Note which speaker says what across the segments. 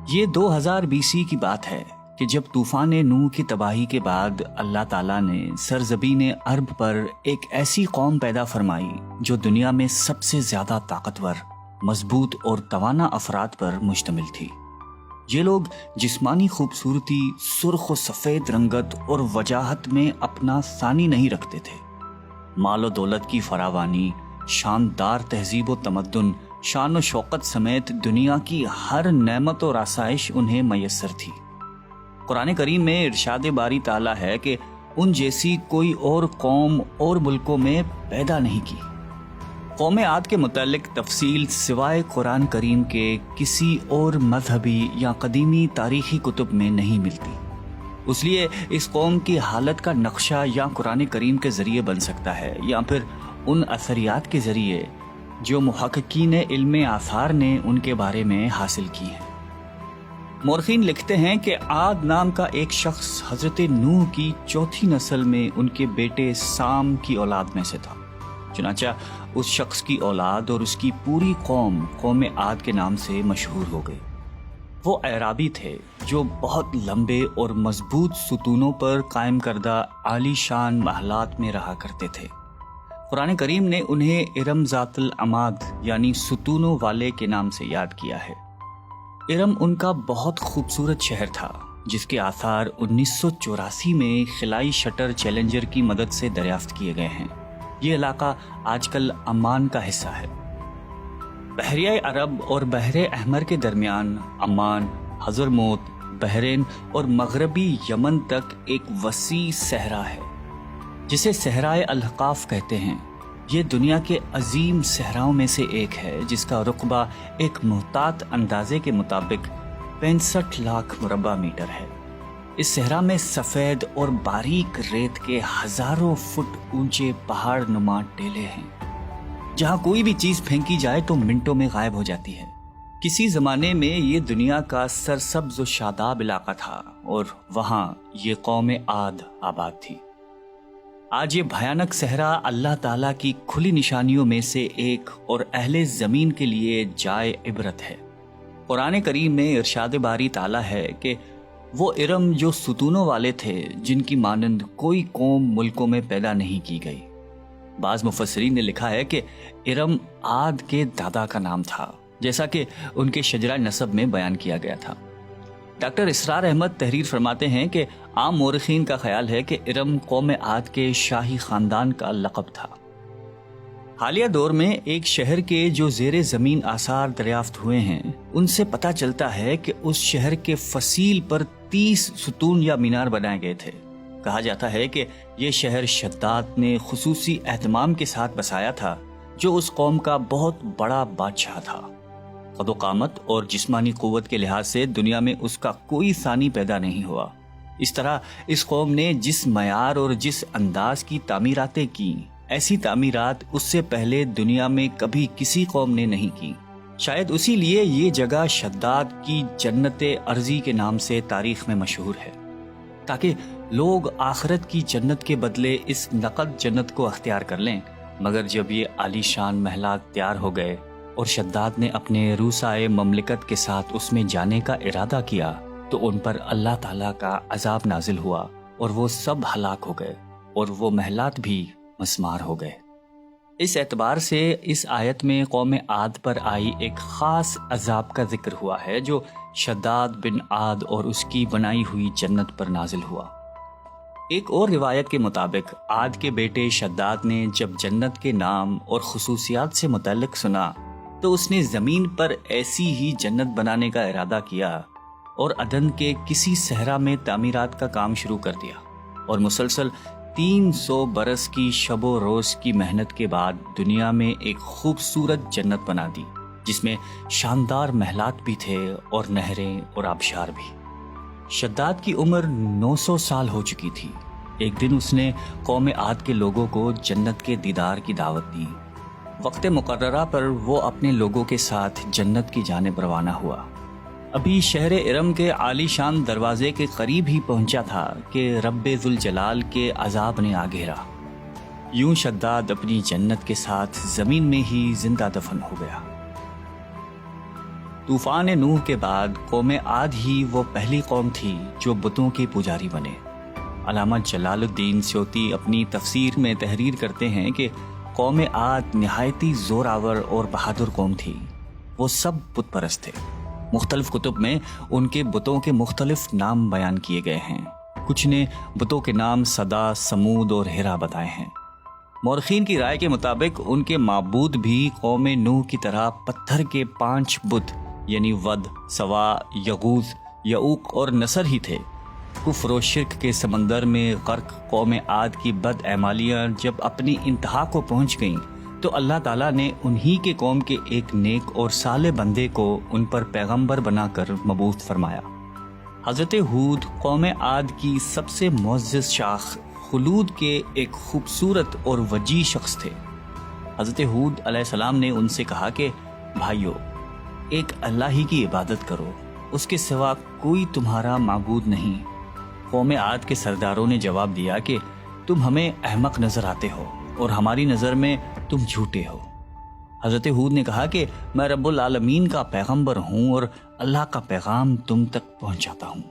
Speaker 1: یہ 2000 BC کی بات ہے کہ جب طوفان نوح کی تباہی کے بعد اللہ تعالیٰ نے سرزمین عرب پر ایک ایسی قوم پیدا فرمائی جو دنیا میں سب سے زیادہ طاقتور، مضبوط اور توانا افراد پر مشتمل تھی۔ یہ لوگ جسمانی خوبصورتی، سرخ و سفید رنگت اور وجاہت میں اپنا ثانی نہیں رکھتے تھے۔ مال و دولت کی فراوانی، شاندار تہذیب و تمدن، شان و شوکت سمیت دنیا کی ہر نعمت اور آسائش انہیں میسر تھی۔ قرآن کریم میں ارشاد باری تعالیٰ ہے کہ ان جیسی کوئی اور قوم اور ملکوں میں پیدا نہیں کی۔ قوم عاد کے متعلق تفصیل سوائے قرآن کریم کے کسی اور مذہبی یا قدیمی تاریخی کتب میں نہیں ملتی۔ اس لیے اس قوم کی حالت کا نقشہ یا قرآن کریم کے ذریعے بن سکتا ہے یا پھر ان اثریات کے ذریعے جو محققین علم آثار نے ان کے بارے میں حاصل کی ہیں۔ مورخین لکھتے ہیں کہ عاد نام کا ایک شخص حضرت نوح کی چوتھی نسل میں ان کے بیٹے سام کی اولاد میں سے تھا۔ چنانچہ اس شخص کی اولاد اور اس کی پوری قوم عاد کے نام سے مشہور ہو گئی۔ وہ اعرابی تھے جو بہت لمبے اور مضبوط ستونوں پر قائم کردہ عالی شان محلات میں رہا کرتے تھے۔ قرآن کریم نے انہیں ارم ذات العماد یعنی ستونوں والے کے نام سے یاد کیا ہے۔ ارم ان کا بہت خوبصورت شہر تھا جس کے آثار 1984 میں خلائی شٹر چیلنجر کی مدد سے دریافت کیے گئے ہیں۔ یہ علاقہ آج کل عمان کا حصہ ہے۔ بحریہ عرب اور بحر احمر کے درمیان عمان، حضرموت، بحرین اور مغربی یمن تک ایک وسیع صحرا ہے جسے صحرائے الاحقاف کہتے ہیں۔ یہ دنیا کے عظیم صحراؤں میں سے ایک ہے جس کا رقبہ ایک محتاط اندازے کے مطابق 65 لاکھ مربع میٹر ہے۔ اس صحرا میں سفید اور باریک ریت کے ہزاروں فٹ اونچے پہاڑ نما ٹیلے ہیں جہاں کوئی بھی چیز پھینکی جائے تو منٹوں میں غائب ہو جاتی ہے۔ کسی زمانے میں یہ دنیا کا سرسبز و شاداب علاقہ تھا اور وہاں یہ قوم عاد آباد تھی۔ آج یہ بھیانک صحرا اللہ تعالیٰ کی کھلی نشانیوں میں سے ایک اور اہل زمین کے لیے جائے عبرت ہے۔ قرآن کریم میں ارشاد باری تعالیٰ ہے کہ وہ ارم جو ستونوں والے تھے جن کی مانند کوئی قوم ملکوں میں پیدا نہیں کی گئی۔ بعض مفسرین نے لکھا ہے کہ ارم عاد کے دادا کا نام تھا جیسا کہ ان کے شجرہ نسب میں بیان کیا گیا تھا۔ ڈاکٹر اسرار احمد تحریر فرماتے ہیں کہ عام مورخین کا خیال ہے کہ ارم قوم عاد کے شاہی خاندان کا لقب تھا۔ حالیہ دور میں ایک شہر کے جو زیر زمین آثار دریافت ہوئے ہیں ان سے پتہ چلتا ہے کہ اس شہر کے فصیل پر 30 ستون یا مینار بنائے گئے تھے۔ کہا جاتا ہے کہ یہ شہر شداد نے خصوصی اہتمام کے ساتھ بسایا تھا جو اس قوم کا بہت بڑا بادشاہ تھا۔ قد و قامت اور جسمانی قوت کے لحاظ سے دنیا میں اس کا کوئی ثانی پیدا نہیں ہوا۔ اس طرح اس قوم نے جس معیار اور جس انداز کی تعمیراتیں کی، ایسی تعمیرات اس سے پہلے دنیا میں کبھی کسی قوم نے نہیں کی۔ شاید اسی لیے یہ جگہ شداد کی جنت ارضی کے نام سے تاریخ میں مشہور ہے، تاکہ لوگ آخرت کی جنت کے بدلے اس نقد جنت کو اختیار کر لیں۔ مگر جب یہ عالی شان محلات تیار ہو گئے اور شداد نے اپنے روسائے مملکت کے ساتھ اس میں جانے کا ارادہ کیا تو ان پر اللہ تعالیٰ کا عذاب نازل ہوا اور وہ سب ہلاک ہو گئے اور وہ محلات بھی مسمار ہو گئے۔ اس اعتبار سے اس آیت میں قوم عاد پر آئی ایک خاص عذاب کا ذکر ہوا ہے جو شداد بن عاد اور اس کی بنائی ہوئی جنت پر نازل ہوا۔ ایک اور روایت کے مطابق عاد کے بیٹے شداد نے جب جنت کے نام اور خصوصیات سے متعلق سنا تو اس نے زمین پر ایسی ہی جنت بنانے کا ارادہ کیا اور عدن کے کسی صحرا میں تعمیرات کا کام شروع کر دیا اور مسلسل 300 برس کی شب و روز کی محنت کے بعد دنیا میں ایک خوبصورت جنت بنا دی جس میں شاندار محلات بھی تھے اور نہریں اور آبشار بھی۔ شداد کی عمر 900 سال ہو چکی تھی۔ ایک دن اس نے قوم عاد کے لوگوں کو جنت کے دیدار کی دعوت دی۔ وقت مقررہ پر وہ اپنے لوگوں کے ساتھ جنت کی جانب روانہ ہوا۔ ابھی شہر ارم کے عالی شان دروازے کے قریب ہی پہنچا تھا کہ رب ذوالجلال کے عذاب نے آ گھیرا۔ یوں شداد اپنی جنت کے ساتھ زمین میں ہی زندہ دفن ہو گیا۔ طوفان نوح کے بعد قوم عاد ہی وہ پہلی قوم تھی جو بتوں کے پجاری بنے۔ علامہ جلال الدین سیوطی اپنی تفسیر میں تحریر کرتے ہیں کہ قوم عاد نہایتی زور آور اور بہادر قوم تھی۔ وہ سب بت پرست تھے۔ مختلف کتب میں ان کے بتوں کے مختلف نام بیان کیے گئے ہیں۔ کچھ نے بتوں کے نام صدا، سمود اور ہیرا بتائے ہیں۔ مورخین کی رائے کے مطابق ان کے معبود بھی قوم نوح کی طرح پتھر کے 5 بت یعنی ود، سوا، یغوث، یعوق اور نصر ہی تھے۔ کفر و شرک کے سمندر میں غرق قوم عاد کی بد اعمالیاں جب اپنی انتہا کو پہنچ گئیں تو اللہ تعالیٰ نے انہی کے قوم کے ایک نیک اور صالح بندے کو ان پر پیغمبر بنا کر مبعوث فرمایا۔ حضرت ہود قوم عاد کی سب سے معزز شاخ خلود کے ایک خوبصورت اور وجیح شخص تھے۔ حضرت ہود علیہ السلام نے ان سے کہا کہ بھائیو، ایک اللہ ہی کی عبادت کرو، اس کے سوا کوئی تمہارا معبود نہیں۔ قوم عاد کے سرداروں نے جواب دیا کہ تم ہمیں احمق نظر آتے ہو اور ہماری نظر میں تم جھوٹے ہو۔ حضرت ہود نے کہا کہ میں رب العالمین کا پیغمبر ہوں اور اللہ کا پیغام تم تک پہنچاتا ہوں۔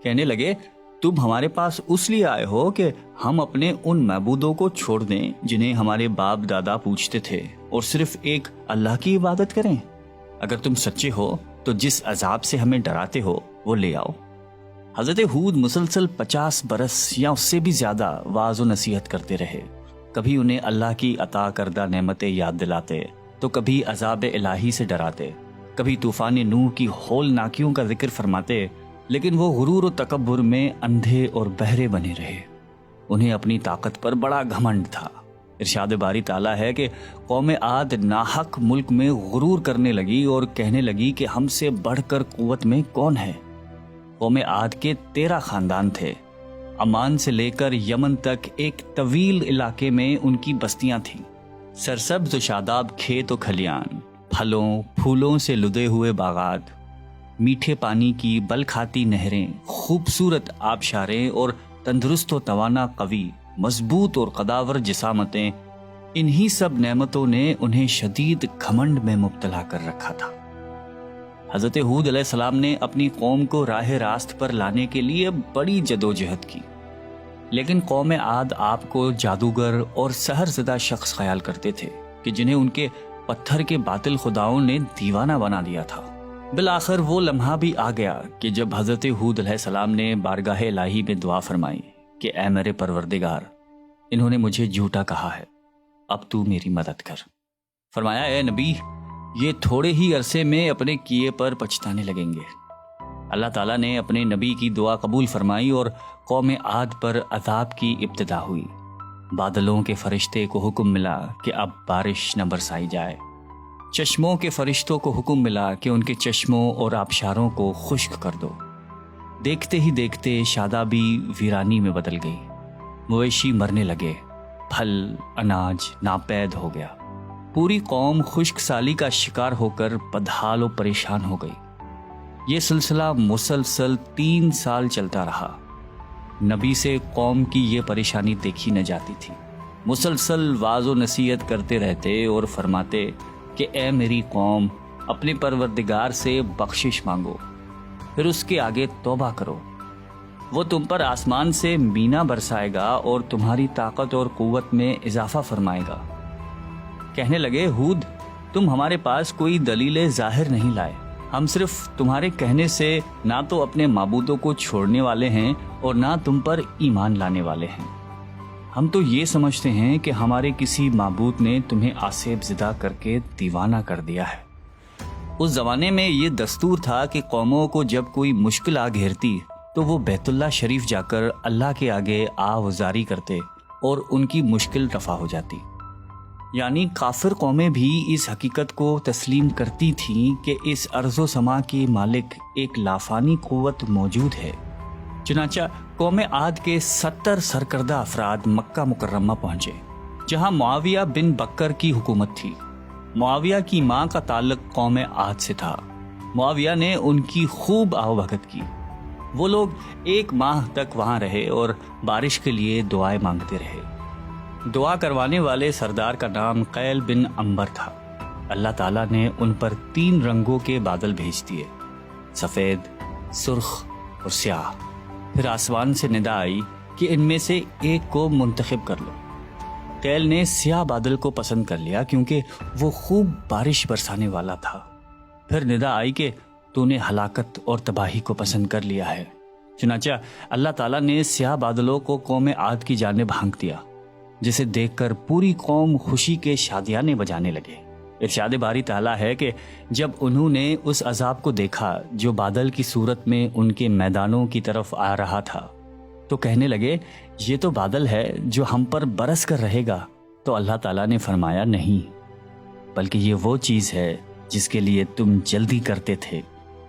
Speaker 1: کہنے لگے تم ہمارے پاس اس لیے آئے ہو کہ ہم اپنے ان معبودوں کو چھوڑ دیں جنہیں ہمارے باپ دادا پوجتے تھے اور صرف ایک اللہ کی عبادت کریں؟ اگر تم سچے ہو تو جس عذاب سے ہمیں ڈراتے ہو وہ لے آؤ۔ حضرت ہود مسلسل 50 برس یا اس سے بھی زیادہ واعظ و نصیحت کرتے رہے۔ کبھی انہیں اللہ کی عطا کردہ نعمتیں یاد دلاتے تو کبھی عذاب الہی سے ڈراتے، کبھی طوفان نوح کی ہولناکیوں کا ذکر فرماتے، لیکن وہ غرور و تکبر میں اندھے اور بہرے بنے رہے۔ انہیں اپنی طاقت پر بڑا گھمنڈ تھا۔ ارشاد باری تعالیٰ ہے کہ قوم عاد ناحق ملک میں غرور کرنے لگی اور کہنے لگی کہ ہم سے بڑھ کر قوت میں کون ہے۔ قوم عاد کے 13 خاندان تھے۔ عمان سے لے کر یمن تک ایک طویل علاقے میں ان کی بستیاں تھیں۔ سرسبز و شاداب کھیت و کھلیان، پھلوں پھولوں سے لدے ہوئے باغات، میٹھے پانی کی بل کھاتی نہریں، خوبصورت آبشاریں اور تندرست و توانا قوی، مضبوط اور قداور جسامتیں، انہی سب نعمتوں نے انہیں شدید گھمنڈ میں مبتلا کر رکھا تھا۔ حضرت ہود علیہ السلام نے اپنی قوم کو راہ راست پر لانے کے لیے بڑی جدوجہد کی، لیکن قوم عاد آپ کو جادوگر اور سحر زدہ شخص خیال کرتے تھے کہ جنہیں ان کے پتھر کے باطل خداؤں نے دیوانہ بنا دیا تھا۔ بالآخر وہ لمحہ بھی آ گیا کہ جب حضرت ہود علیہ السلام نے بارگاہ الہی میں دعا فرمائی کہ اے میرے پروردگار، انہوں نے مجھے جھوٹا کہا ہے، اب تو میری مدد کر۔ فرمایا اے نبی، یہ تھوڑے ہی عرصے میں اپنے کیے پر پچھتانے لگیں گے۔ اللہ تعالیٰ نے اپنے نبی کی دعا قبول فرمائی اور قوم عاد پر عذاب کی ابتدا ہوئی۔ بادلوں کے فرشتے کو حکم ملا کہ اب بارش نہ برسائی جائے۔ چشموں کے فرشتوں کو حکم ملا کہ ان کے چشموں اور آبشاروں کو خشک کر دو۔ دیکھتے ہی دیکھتے شادابی ویرانی میں بدل گئی، مویشی مرنے لگے، پھل اناج ناپید ہو گیا۔ پوری قوم خشک سالی کا شکار ہو کر بدحال و پریشان ہو گئی۔ یہ سلسلہ مسلسل 3 سال چلتا رہا۔ نبی سے قوم کی یہ پریشانی دیکھی نہ جاتی تھی۔ مسلسل واعظ و نصیحت کرتے رہتے اور فرماتے کہ اے میری قوم، اپنے پروردگار سے بخشش مانگو، پھر اس کے آگے توبہ کرو، وہ تم پر آسمان سے مینا برسائے گا اور تمہاری طاقت اور قوت میں اضافہ فرمائے گا۔ کہنے لگے ہود، تم ہمارے پاس کوئی دلیل ظاہر نہیں لائے، ہم صرف تمہارے کہنے سے نہ تو اپنے معبودوں کو چھوڑنے والے ہیں اور نہ تم پر ایمان لانے والے ہیں۔ ہم تو یہ سمجھتے ہیں کہ ہمارے کسی معبود نے تمہیں آسیب زدہ کر کے دیوانہ کر دیا ہے۔ اس زمانے میں یہ دستور تھا کہ قوموں کو جب کوئی مشکل آ گھیرتی تو وہ بیت اللہ شریف جا کر اللہ کے آگے آوازاری کرتے اور ان کی مشکل رفع ہو جاتی۔ یعنی کافر قومیں بھی اس حقیقت کو تسلیم کرتی تھیں کہ اس ارض و سما کے مالک ایک لافانی قوت موجود ہے۔ چنانچہ قوم عاد کے 70 سرکردہ افراد مکہ مکرمہ پہنچے، جہاں معاویہ بن بکر کی حکومت تھی۔ معاویہ کی ماں کا تعلق قوم عاد سے تھا۔ معاویہ نے ان کی خوب آؤ بھگت کی۔ وہ لوگ 1 ماہ تک وہاں رہے اور بارش کے لیے دعائیں مانگتے رہے۔ دعا کروانے والے سردار کا نام قیل بن عنبر تھا۔ اللہ تعالیٰ نے ان پر 3 رنگوں کے بادل بھیج دیے، سفید، سرخ اور سیاہ۔ پھر آسمان سے ندا آئی کہ ان میں سے ایک کو منتخب کر لو۔ قیل نے سیاہ بادل کو پسند کر لیا کیونکہ وہ خوب بارش برسانے والا تھا۔ پھر ندا آئی کہ تو نے ہلاکت اور تباہی کو پسند کر لیا ہے۔ چنانچہ اللہ تعالیٰ نے سیاہ بادلوں کو قوم عاد کی جانب ہانک دیا، جسے دیکھ کر پوری قوم خوشی کے شادیانے بجانے لگے۔ ارشاد باری تعالیٰ ہے کہ جب انہوں نے اس عذاب کو دیکھا جو بادل کی صورت میں ان کے میدانوں کی طرف آ رہا تھا تو کہنے لگے، یہ تو بادل ہے جو ہم پر برس کر رہے گا۔ تو اللہ تعالیٰ نے فرمایا، نہیں، بلکہ یہ وہ چیز ہے جس کے لیے تم جلدی کرتے تھے،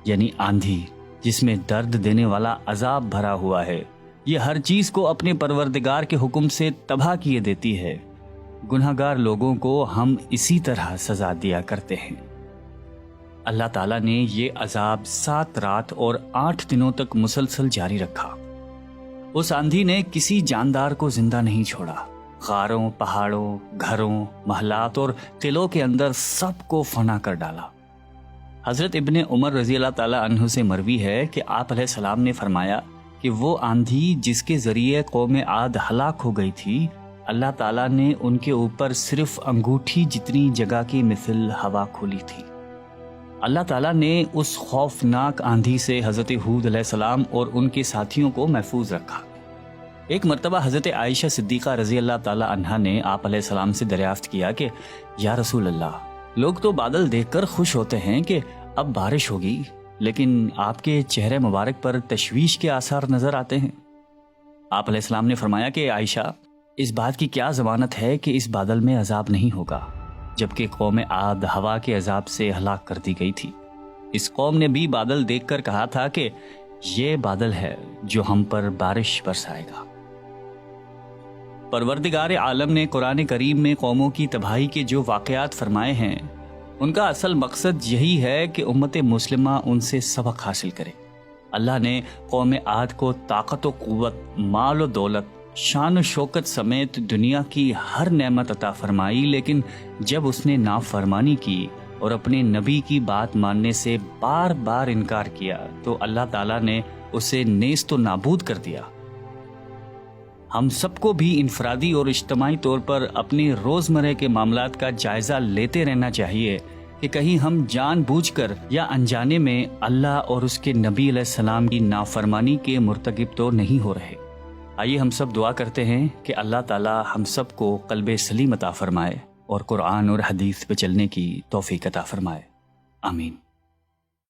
Speaker 1: یعنی آندھی جس میں درد دینے والا عذاب بھرا ہوا ہے۔ یہ ہر چیز کو اپنے پروردگار کے حکم سے تباہ کیے دیتی ہے۔ گناہگار لوگوں کو ہم اسی طرح سزا دیا کرتے ہیں۔ اللہ تعالیٰ نے یہ عذاب 7 رات اور 8 دنوں تک مسلسل جاری رکھا۔ اس آندھی نے کسی جاندار کو زندہ نہیں چھوڑا۔ غاروں، پہاڑوں، گھروں، محلات اور قلعوں کے اندر سب کو فنا کر ڈالا۔ حضرت ابن عمر رضی اللہ تعالیٰ عنہ سے مروی ہے کہ آپ علیہ السلام نے فرمایا کہ وہ آندھی جس کے ذریعے قوم عاد ہلاک ہو گئی تھی، اللہ تعالیٰ نے ان کے اوپر صرف انگوٹھی جتنی جگہ کی مثل ہوا کھولی تھی۔ اللہ تعالیٰ نے اس خوفناک آندھی سے حضرت ہود علیہ السلام اور ان کے ساتھیوں کو محفوظ رکھا۔ ایک مرتبہ حضرت عائشہ صدیقہ رضی اللہ تعالیٰ عنہا نے آپ علیہ السلام سے دریافت کیا کہ یا رسول اللہ، لوگ تو بادل دیکھ کر خوش ہوتے ہیں کہ اب بارش ہوگی، لیکن آپ کے چہرے مبارک پر تشویش کے آثار نظر آتے ہیں۔ آپ علیہ السلام نے فرمایا کہ عائشہ، اس بات کی کیا ضمانت ہے کہ اس بادل میں عذاب نہیں ہوگا، جبکہ قوم عاد ہوا کے عذاب سے ہلاک کر دی گئی تھی۔ اس قوم نے بھی بادل دیکھ کر کہا تھا کہ یہ بادل ہے جو ہم پر بارش برسائے گا۔ پروردگار عالم نے قرآن کریم میں قوموں کی تباہی کے جو واقعات فرمائے ہیں، ان کا اصل مقصد یہی ہے کہ امت مسلمہ ان سے سبق حاصل کرے۔ اللہ نے قوم عاد کو طاقت و قوت، مال و دولت، شان و شوکت سمیت دنیا کی ہر نعمت عطا فرمائی، لیکن جب اس نے نافرمانی کی اور اپنے نبی کی بات ماننے سے بار بار انکار کیا تو اللہ تعالیٰ نے اسے نیست و نابود کر دیا۔ ہم سب کو بھی انفرادی اور اجتماعی طور پر اپنے روزمرہ کے معاملات کا جائزہ لیتے رہنا چاہیے کہ کہیں ہم جان بوجھ کر یا انجانے میں اللہ اور اس کے نبی علیہ السلام کی نافرمانی کے مرتکب تو نہیں ہو رہے۔ آئیے ہم سب دعا کرتے ہیں کہ اللہ تعالی ہم سب کو قلب سلیم عطا فرمائے اور قرآن اور حدیث پہ چلنے کی توفیق عطا فرمائے۔ آمین۔